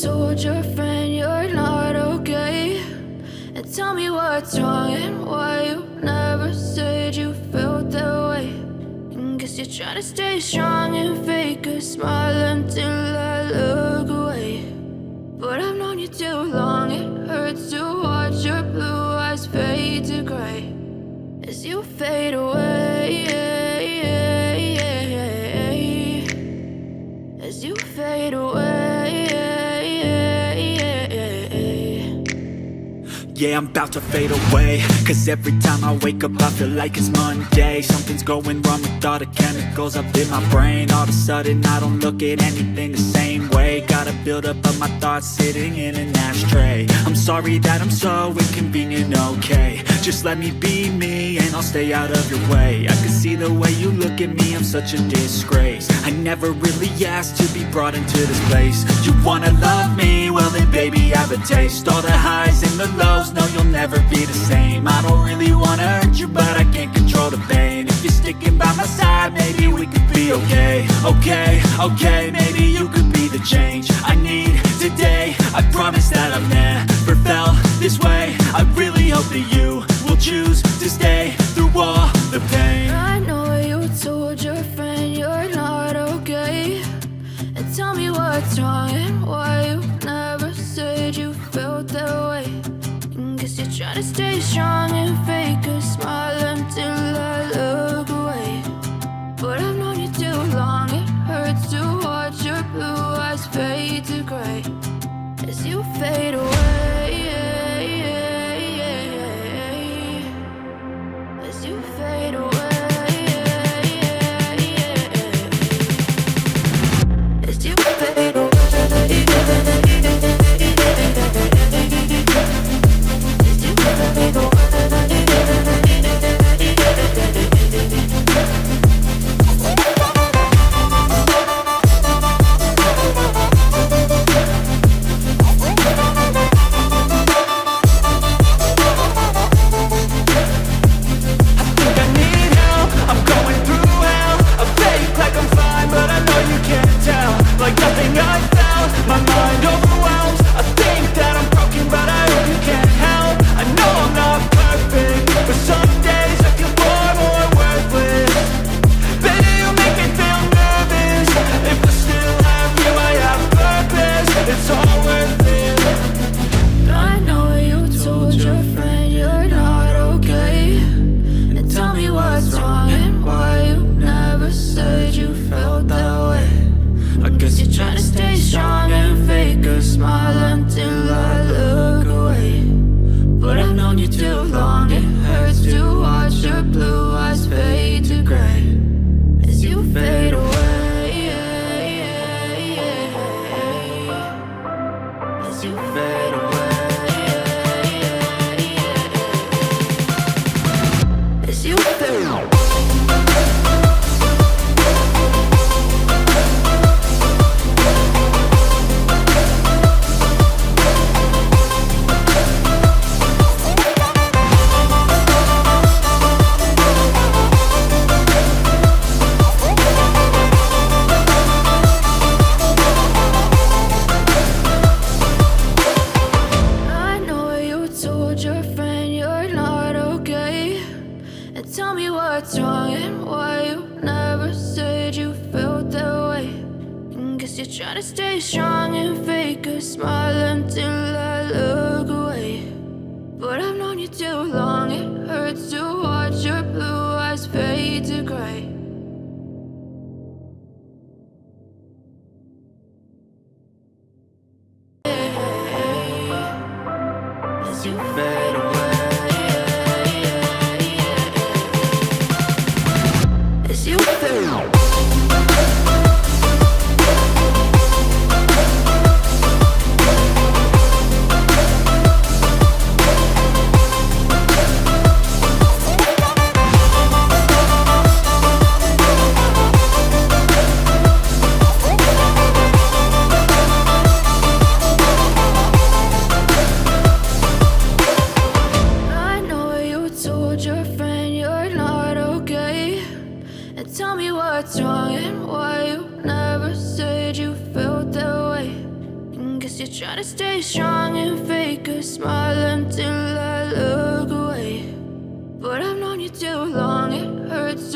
told your friend you're not okay? And tell me what's wrong and why you never said you felt that way. And guess you're trying to stay strong and fake a smile until I look away. But I've known you too long, it hurts to watch your blue eyes fade to gray as you fade away, as you fade away. Yeah, I'm about to fade away, cause every time I wake up I feel like it's Monday. Something's going wrong with all the chemicals up in my brain. All of a sudden I don't look at anything the same way. Got a buildup of my thoughts sitting in an ashtray. I'm sorry that I'm so inconvenient, okay? Just let me be me and I'll stay out of your way. I can see the way you look at me, I'm such a disgrace. I never really asked to be brought into this place. You wanna love me? Well then baby have a taste. All the highs and the lows, no you'll never be the same. I don't really wanna hurt you but I can't control the pain. If you're sticking by my side maybe we could be okay. Okay, maybe you could be the change I need today. I promise that I've never felt this way. I really hope that you will choose to stay through all the pain. I know you told your friend you're not okay. And tell me what's wrong and why you never said you felt that way. And guess you're trying to stay strong and fake a smile until I look away. But I've known you too long, it hurts to watch your blue eyes fade to gray as you fade away, as you fade away, as you fade away. Guess you're trying to stay strong and fake a smile until I look away. But I've known you too long, it hurts